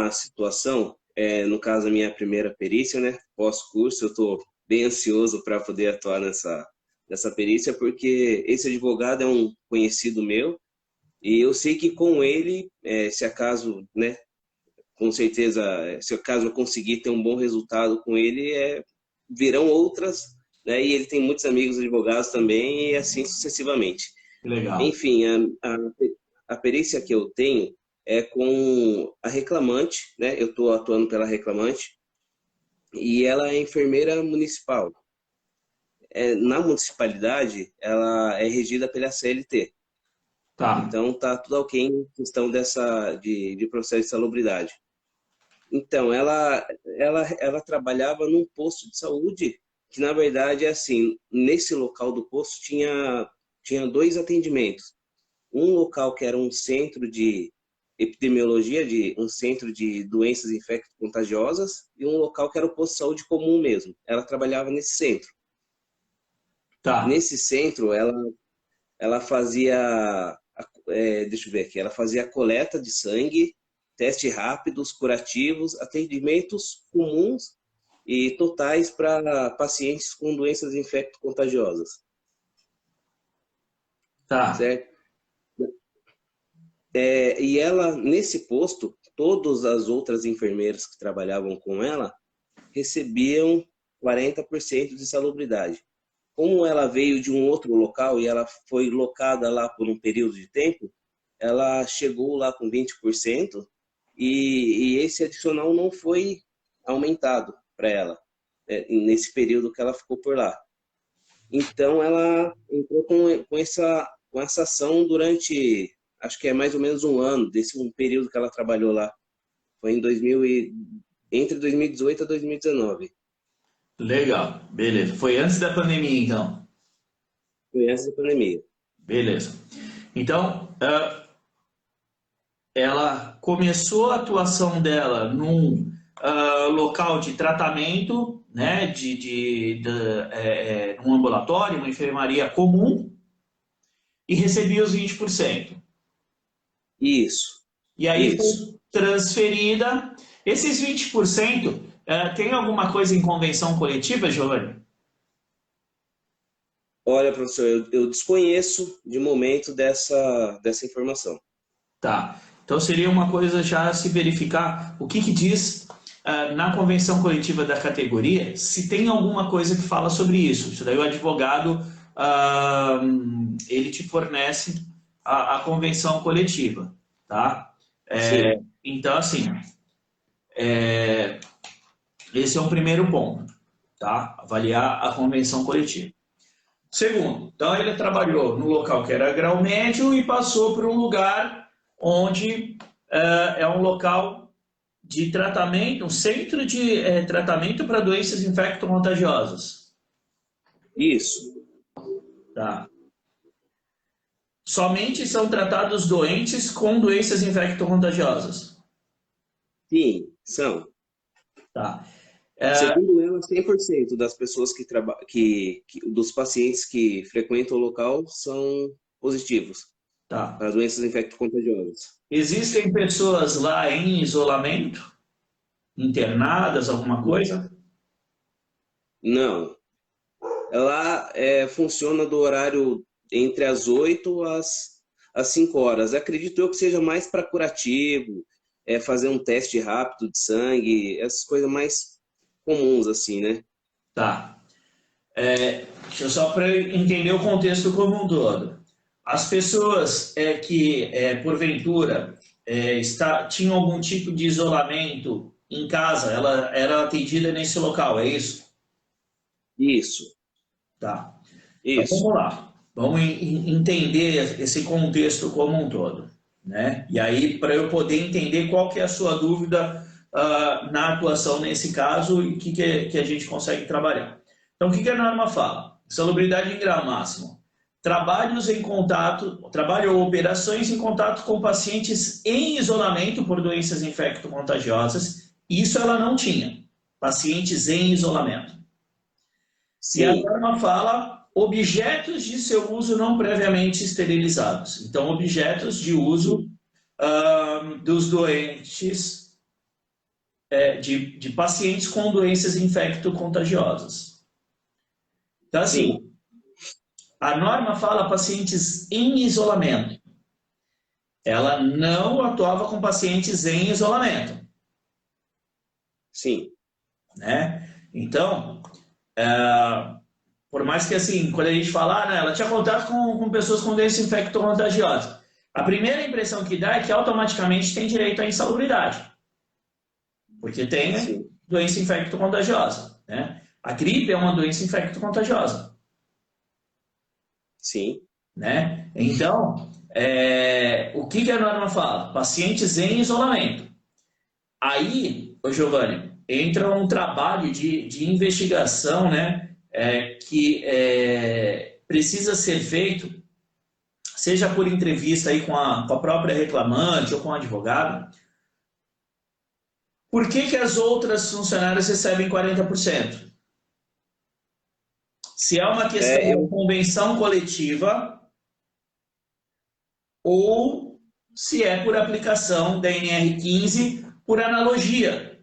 uma situação, no caso, a minha primeira perícia, né? Pós-curso, eu estou bem ansioso para poder atuar nessa perícia, porque esse advogado é um conhecido meu, e eu sei que com ele, se acaso, né, com certeza, se acaso eu conseguir ter um bom resultado com ele, virão outras, né, e ele tem muitos amigos advogados também, e assim sucessivamente. Legal. Enfim, a perícia que eu tenho é com a reclamante, né, eu estou atuando pela reclamante, e ela é enfermeira municipal. Na municipalidade, ela é regida pela CLT. Tá. Então, tá tudo ok em questão de processo de salubridade. Então, ela trabalhava num posto de saúde, que na verdade é assim, nesse local do posto tinha dois atendimentos. Um local que era um centro de epidemiologia, um centro de doenças infecto-contagiosas, e um local que era o posto de saúde comum mesmo. Ela trabalhava nesse centro. Tá. Nesse centro, ela fazia, deixa eu ver aqui, ela fazia coleta de sangue, testes rápidos, curativos, atendimentos comuns e totais para pacientes com doenças infecto-contagiosas, Tá. certo? E ela, nesse posto, todas as outras enfermeiras que trabalhavam com ela recebiam 40% de salubridade. Como ela veio de um outro local e ela foi locada lá por um período de tempo, ela chegou lá com 20% e esse adicional não foi aumentado para ela, nesse período que ela ficou por lá. Então, ela entrou com essa ação durante, acho que é mais ou menos um ano, desse um período que ela trabalhou lá. Foi entre 2018 a 2019. Legal. Beleza. Foi antes da pandemia, então. Foi antes da pandemia. Beleza. Então, ela começou a atuação dela num local de tratamento, né, num ambulatório, uma enfermaria comum, e recebia os 20%. Isso, E aí foi isso. transferida. Esses 20%, tem alguma coisa em convenção coletiva, Giovanni? Olha, professor, eu desconheço de momento dessa informação. Tá. Então seria uma coisa já se verificar o que diz na convenção coletiva da categoria, se tem alguma coisa que fala sobre isso. Isso daí o advogado ele te fornece a convenção coletiva, tá? Sim, Então assim, esse é um primeiro ponto, tá? Avaliar a convenção coletiva. Segundo, então ele trabalhou no local que era grau médio e passou para um lugar onde é um local de tratamento, um centro de tratamento para doenças infecto-contagiosas. isso. Tá? Somente são tratados doentes com doenças infecto-contagiosas. Sim, são. Tá? Segundo ela, 100% das pessoas dos pacientes que frequentam o local são positivos Tá. para doenças infecto-contagiosas. Existem pessoas lá em isolamento, internadas, alguma coisa? Não. Ela funciona do horário entre as 8 às 5 horas. Acredito eu que seja mais para curativo, fazer um teste rápido de sangue, essas coisas mais comuns, assim, né? Tá. Deixa eu só para entender o contexto como um todo. As pessoas que, porventura, tinham algum tipo de isolamento em casa, ela era atendida nesse local, é isso? Isso, Tá. Então isso. vamos lá. Vamos entender esse contexto como um todo, né? E aí, para eu poder entender qual que é a sua dúvida na atuação nesse caso e o que a gente consegue trabalhar. Então, o que a norma fala? Salubridade em grau máximo. Trabalho ou operações em contato com pacientes em isolamento por doenças infecto-contagiosas. Isso ela não tinha. Pacientes em isolamento. E a Sim, norma fala objetos de seu uso não previamente esterilizados. Então, objetos de uso dos doentes de pacientes com doenças infecto-contagiosas. Então, assim, a norma fala pacientes em isolamento. Ela não atuava com pacientes em isolamento. Sim. Né? Então, por mais que assim, quando a gente fala, né, ela tinha contato com pessoas com doença infecto-contagiosa, a primeira impressão que dá é que automaticamente tem direito à insalubridade, porque tem doença infecto-contagiosa. Né? A gripe é uma doença infecto-contagiosa. Sim. Né? Então, o que a norma fala? Pacientes em isolamento. Aí, Giovanni, entra um trabalho de investigação, né, que precisa ser feito, seja por entrevista aí com a própria reclamante ou com o advogado. Por que as outras funcionárias recebem 40%? Se é uma questão de convenção coletiva ou se é por aplicação da NR15 por analogia.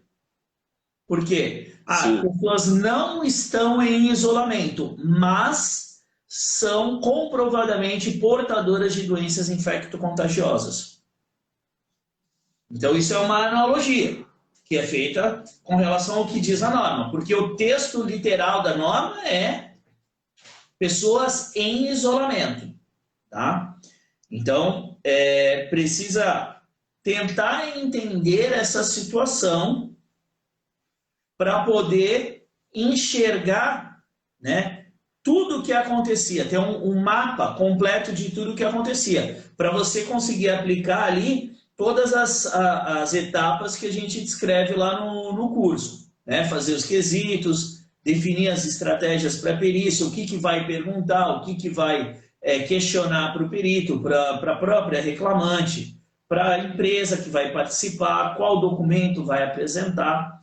Por quê? As pessoas não estão em isolamento, mas são comprovadamente portadoras de doenças infecto-contagiosas. Então, isso é uma analogia que é feita com relação ao que diz a norma, porque o texto literal da norma é pessoas em isolamento. Tá? Então, precisa tentar entender essa situação para poder enxergar, né, tudo o que acontecia, ter um mapa completo de tudo o que acontecia, para você conseguir aplicar ali todas as etapas que a gente descreve lá no curso. Né? Fazer os quesitos, definir as estratégias para a perícia, o que vai perguntar, o que vai questionar para o perito, para a própria reclamante, para a empresa que vai participar, qual documento vai apresentar.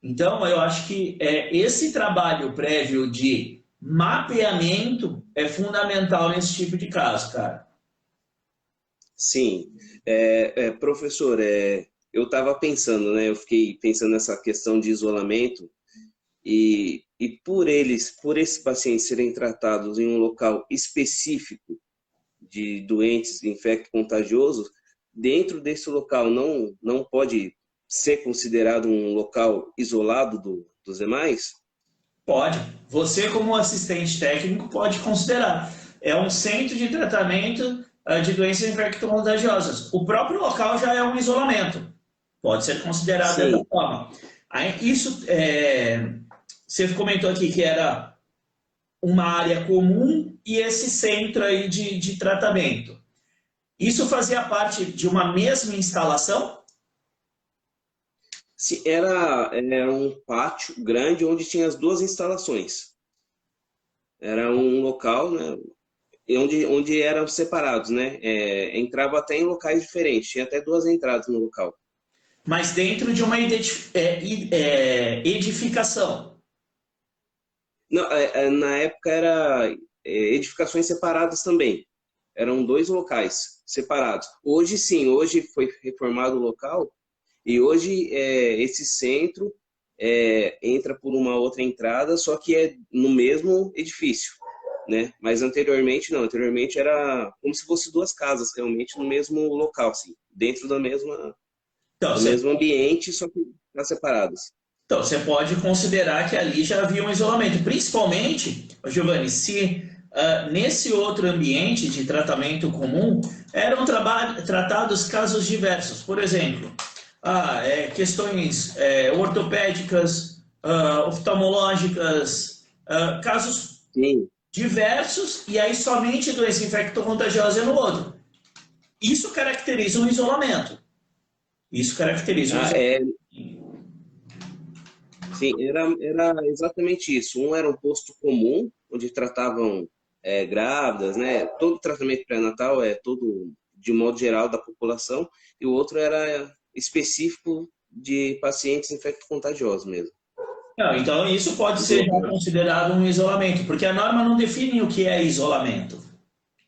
Então, eu acho que esse trabalho prévio de mapeamento é fundamental nesse tipo de caso, cara. Sim. Professor, eu estava pensando, né? Eu fiquei pensando nessa questão de isolamento e por esses pacientes serem tratados em um local específico de doentes infecto-contagiosos, dentro desse local não pode ser considerado um local isolado dos demais? Pode. Você, como assistente técnico, pode considerar. É um centro de tratamento de doenças infecto-contagiosas. O próprio local já é um isolamento. Pode ser considerado dessa forma. Aí, isso, você comentou aqui que era uma área comum e esse centro aí de tratamento. Isso fazia parte de uma mesma instalação? Era um pátio grande onde tinha as duas instalações. Era um local, né, onde eram separados, né? Entrava até em locais diferentes, tinha até duas entradas no local. Mas dentro de uma edificação? Não, na época era edificações separadas também. Eram dois locais separados. Hoje sim, hoje foi reformado o local e hoje esse centro entra por uma outra entrada, só que é no mesmo edifício, né? Mas anteriormente não, anteriormente era como se fosse duas casas realmente no mesmo local, assim, dentro da mesma, do mesmo ambiente, só que separados. Então, você pode considerar que ali já havia um isolamento, principalmente, Giovanni, se nesse outro ambiente de tratamento comum eram tratados casos diversos. Por exemplo, questões ortopédicas, oftalmológicas, casos diversos, e aí somente doença infecto-contagiosa é no outro. Isso caracteriza um isolamento. Isso caracteriza um isolamento. Sim, era exatamente isso. Um era um posto comum, onde tratavam grávidas, né? Todo tratamento pré-natal é todo de modo geral da população, e o outro era específico de pacientes infecto-contagiosos mesmo. Não, então isso pode ser considerado um isolamento, porque a norma não define o que é isolamento.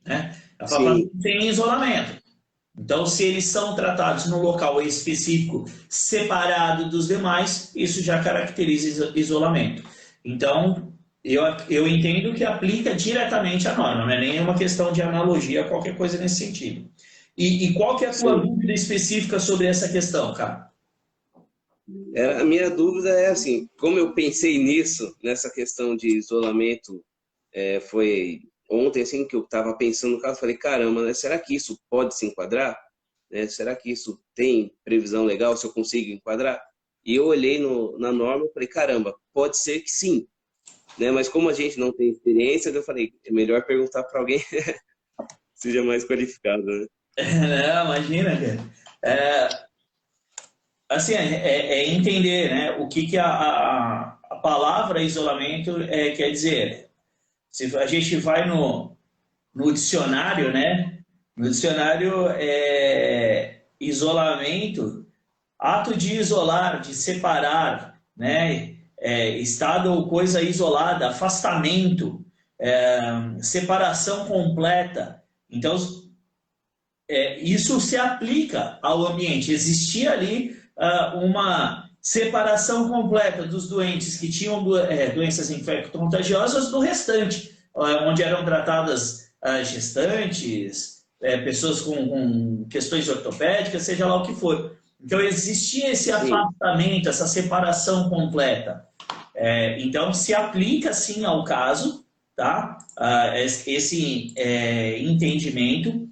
Né? Ela fala que tem isolamento. Então, se eles são tratados num local específico, separado dos demais, isso já caracteriza isolamento. Então, eu entendo que aplica diretamente a norma, não é nem uma questão de analogia, qualquer coisa nesse sentido. E qual que é a tua Sim. dúvida específica sobre essa questão, cara? A minha dúvida é assim, como eu pensei nisso, nessa questão de isolamento, foi ontem assim que eu estava pensando no caso, falei, caramba, né, será que isso pode se enquadrar? Né? Será que isso tem previsão legal, se eu consigo enquadrar? E eu olhei na norma e falei, caramba, pode ser que sim, né? Mas como a gente não tem experiência, eu falei, é melhor perguntar para alguém que seja mais qualificado, né? Não, imagina, cara. Assim, é entender, né, o que, que a palavra isolamento quer dizer. Se a gente vai no dicionário, né? No dicionário, isolamento, ato de isolar, de separar, né? Estado ou coisa isolada, afastamento, separação completa. Então, isso se aplica ao ambiente. Existia ali uma separação completa dos doentes que tinham doenças infecto-contagiosas do restante, onde eram tratadas gestantes, pessoas com questões ortopédicas, seja lá o que for. Então, existia esse Sim, afastamento, essa separação completa. Então, se aplica sim ao caso, tá? Esse entendimento.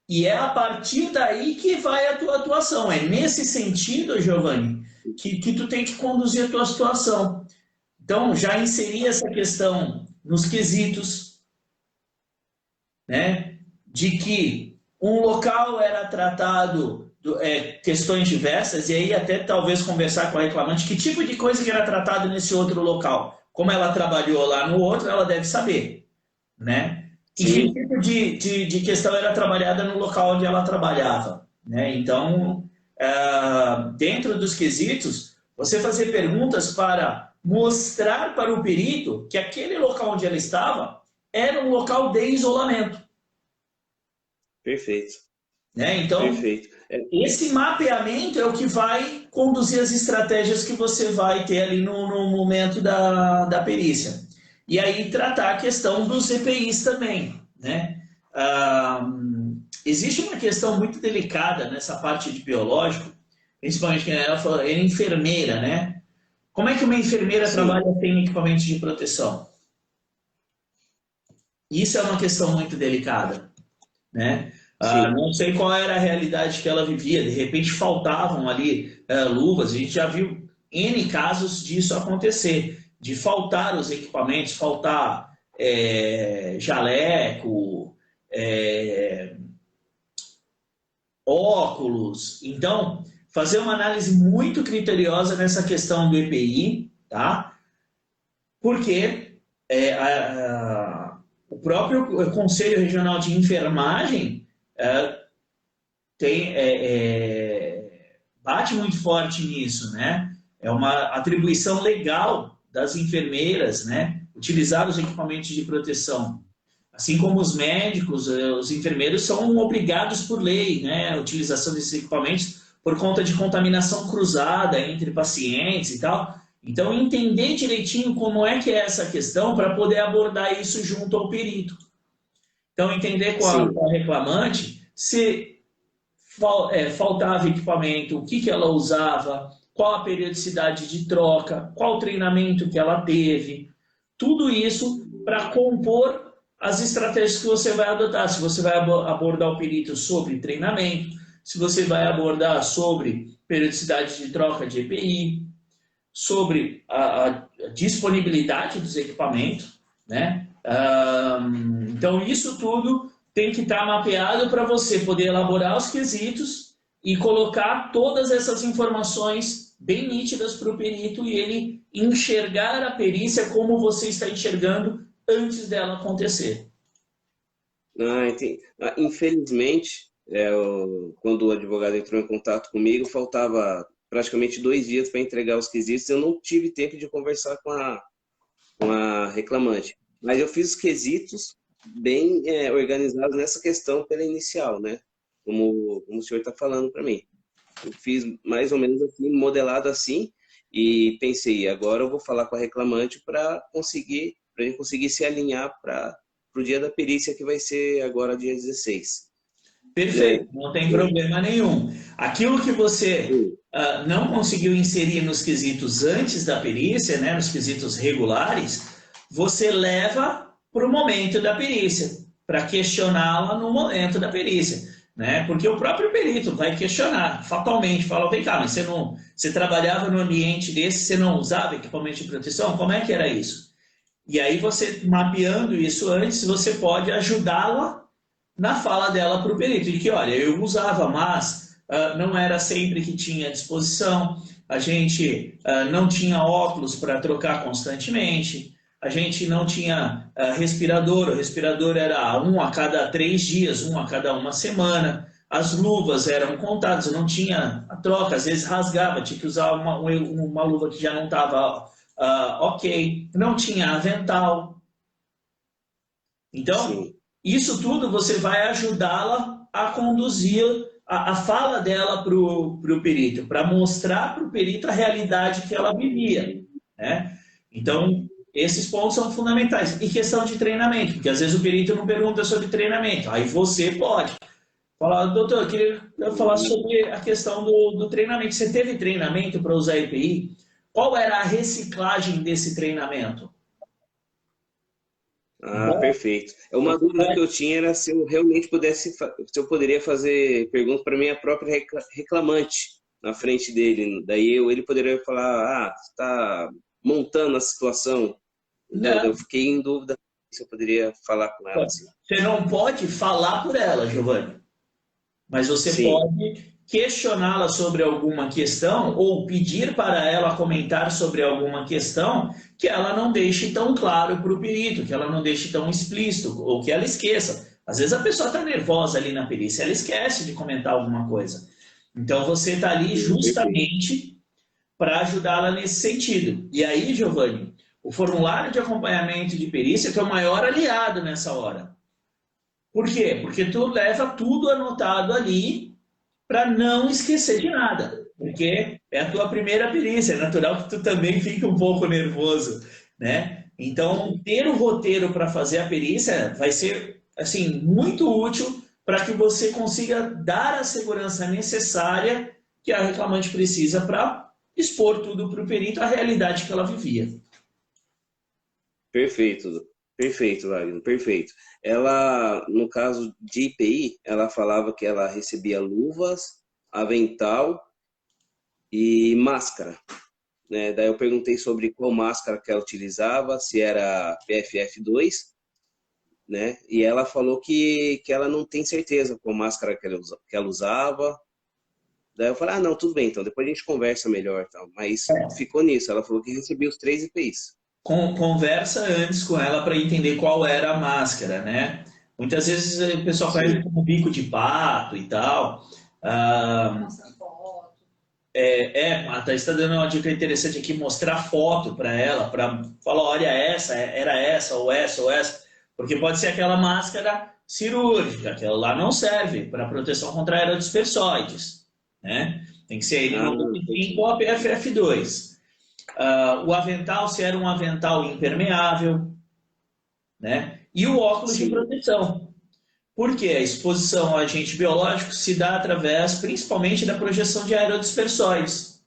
E é a partir daí que vai a tua atuação. É nesse sentido, Giovanni, que tu tem que conduzir a tua situação. Então, já inseri essa questão nos quesitos, né? De que um local era tratado questões diversas, e aí até talvez conversar com a reclamante que tipo de coisa que era tratado nesse outro local. Como ela trabalhou lá no outro, ela deve saber, né? E que sim, tipo de questão era trabalhada no local onde ela trabalhava, né? Então, dentro dos quesitos, você fazer perguntas para mostrar para o perito que aquele local onde ela estava era um local de isolamento, perfeito, né? Então, perfeito. esse mapeamento é o que vai conduzir as estratégias que você vai ter ali no momento da perícia. E aí tratar a questão dos EPIs também, né? Existe uma questão muito delicada nessa parte de biológico, principalmente que ela fala, é enfermeira, né? Como é que uma enfermeira Sim, trabalha sem equipamentos de proteção? Isso é uma questão muito delicada, né? sim. Não sei qual era a realidade que ela vivia, de repente faltavam ali luvas, a gente já viu N casos disso acontecer, de faltar os equipamentos, faltar jaleco, é, óculos. Então, fazer uma análise muito criteriosa nessa questão do EPI, tá? Porque o próprio Conselho Regional de Enfermagem tem, bate muito forte nisso, né? É uma atribuição legal das enfermeiras, né? Utilizar os equipamentos de proteção. Assim como os médicos, os enfermeiros são obrigados por lei, né? A utilização desses equipamentos por conta de contaminação cruzada entre pacientes e tal. Então, entender direitinho como é que é essa questão para poder abordar isso junto ao perito. Então, entender com Sim, a reclamante se faltava equipamento, o que, que ela usava, qual a periodicidade de troca, qual o treinamento que ela teve, tudo isso para compor as estratégias que você vai adotar. Se você vai abordar o perito sobre treinamento, se você vai abordar sobre periodicidade de troca de EPI, sobre a disponibilidade dos equipamentos, né? Então, isso tudo tem que estar mapeado para você poder elaborar os quesitos e colocar todas essas informações bem nítidas para o perito e ele enxergar a perícia como você está enxergando antes dela acontecer. entendi. Infelizmente, quando o advogado entrou em contato comigo, faltava praticamente 2 dias para entregar os quesitos. Eu não tive tempo de conversar com a reclamante, mas eu fiz os quesitos bem organizados nessa questão pela inicial, né? como o senhor está falando para mim. Eu fiz mais ou menos assim, modelado assim, e pensei, agora eu vou falar com a reclamante para ele conseguir se alinhar para o dia da perícia, que vai ser agora dia 16. Perfeito, não tem problema nenhum. Aquilo que você não conseguiu inserir nos quesitos antes da perícia, né, nos quesitos regulares, você leva para o momento da perícia, para questioná-la no momento da perícia. Né? Porque o próprio perito vai questionar, fatalmente, fala, vem cá, mas você trabalhava no ambiente desse, você não usava equipamento de proteção? Como é que era isso? E aí você, mapeando isso antes, você pode ajudá-la na fala dela para o perito, de que, olha, eu usava, mas não era sempre que tinha à disposição, a gente não tinha óculos para trocar constantemente, a gente não tinha respirador, o respirador era um a cada 3 dias, um a cada 1 semana, as luvas eram contadas, não tinha a troca, às vezes rasgava, tinha que usar uma luva que já não estava ok, não tinha avental. Então, sim, isso tudo você vai ajudá-la a conduzir a fala dela para o perito, para mostrar para o perito a realidade que ela vivia. Né? Então, esses pontos são fundamentais. E questão de treinamento, porque às vezes o perito não pergunta sobre treinamento. Aí você pode falar, doutor, eu queria falar sobre a questão do treinamento. Você teve treinamento para usar EPI? Qual era a reciclagem desse treinamento? Ah, perfeito. Uma dúvida que eu tinha era se eu realmente se eu poderia fazer perguntas para minha própria reclamante na frente dele. Daí ele poderia falar, está montando a situação. Então, eu fiquei em dúvida se eu poderia falar com ela. Assim. Você não pode falar por ela, Giovanni, mas você pode questioná-la sobre alguma questão ou pedir para ela comentar sobre alguma questão que ela não deixe tão claro para o perito, que ela não deixe tão explícito, ou que ela esqueça. Às vezes a pessoa está nervosa ali na perícia, ela esquece de comentar alguma coisa. Então você está ali justamente para ajudá-la nesse sentido. E aí, Giovanni, o formulário de acompanhamento de perícia que é o maior aliado nessa hora. Por quê? Porque tu leva tudo anotado ali para não esquecer de nada, porque é a tua primeira perícia, é natural que tu também fique um pouco nervoso, né? Então, ter o roteiro para fazer a perícia vai ser, assim, muito útil para que você consiga dar a segurança necessária que a reclamante precisa para expor tudo para o perito, a realidade que ela vivia. Perfeito, perfeito, Wagner, perfeito. Ela, no caso de IPI, ela falava que ela recebia luvas, avental e máscara. Né? Daí eu perguntei sobre qual máscara que ela utilizava, se era PFF2, né? E ela falou que ela não tem certeza qual máscara que ela usava. Daí eu falei, não, tudo bem, então depois a gente conversa melhor. Então. Mas ficou nisso, ela falou que recebia os 3 IPIs. Conversa antes com ela para entender qual era a máscara, né? Muitas vezes o pessoal faz como bico de pato e tal. A Thaís está dando uma dica interessante aqui, mostrar foto para ela, para falar, olha essa, era essa, ou essa, ou essa. Porque pode ser aquela máscara cirúrgica, aquela lá não serve para proteção contra aerodispersóides, né? Tem que ser N95 ou a PFF2. O avental, se era um avental impermeável, né? E o óculos de proteção. Porque a exposição a agente biológico se dá através, principalmente, da projeção de aerodispersóides.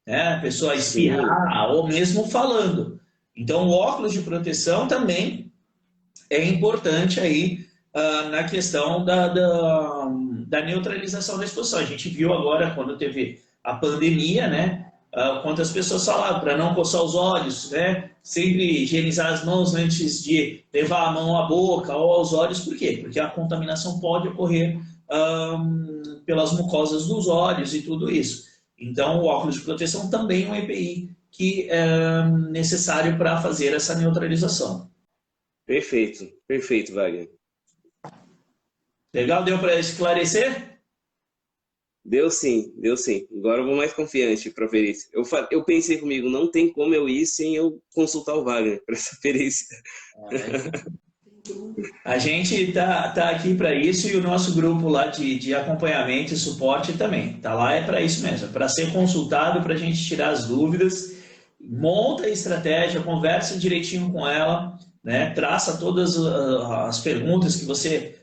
Né? A pessoa espirrar ou mesmo falando. Então, o óculos de proteção também é importante aí na questão da neutralização da exposição. A gente viu agora, quando teve a pandemia, né? Quantas pessoas falavam para não coçar os olhos, né? Sempre higienizar as mãos antes de levar a mão à boca ou aos olhos. Por quê? Porque a contaminação pode ocorrer pelas mucosas dos olhos e tudo isso. Então, o óculos de proteção também é um EPI que é necessário para fazer essa neutralização. Perfeito, perfeito, Wagner. Legal? Deu para esclarecer? Deu sim, deu sim. Agora eu vou mais confiante para a perícia. Eu pensei comigo, não tem como eu ir sem eu consultar o Wagner para essa perícia. A gente tá aqui para isso e o nosso grupo lá de acompanhamento e suporte também. Tá lá é para isso mesmo, para ser consultado, para a gente tirar as dúvidas, monta a estratégia, conversa direitinho com ela, né? Traça todas as perguntas que você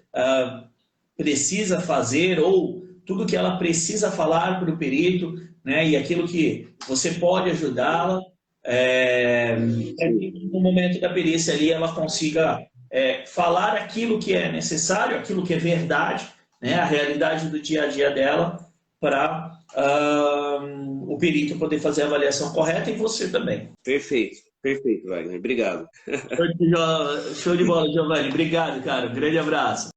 precisa fazer ou tudo que ela precisa falar para o perito, né? E aquilo que você pode ajudá-la, para que no momento da perícia ali ela consiga falar aquilo que é necessário, aquilo que é verdade, né? A realidade do dia a dia dela, para o perito poder fazer a avaliação correta e você também. Perfeito, perfeito, Wagner. Obrigado. Show de bola, Giovanni. Obrigado, cara. Um grande abraço.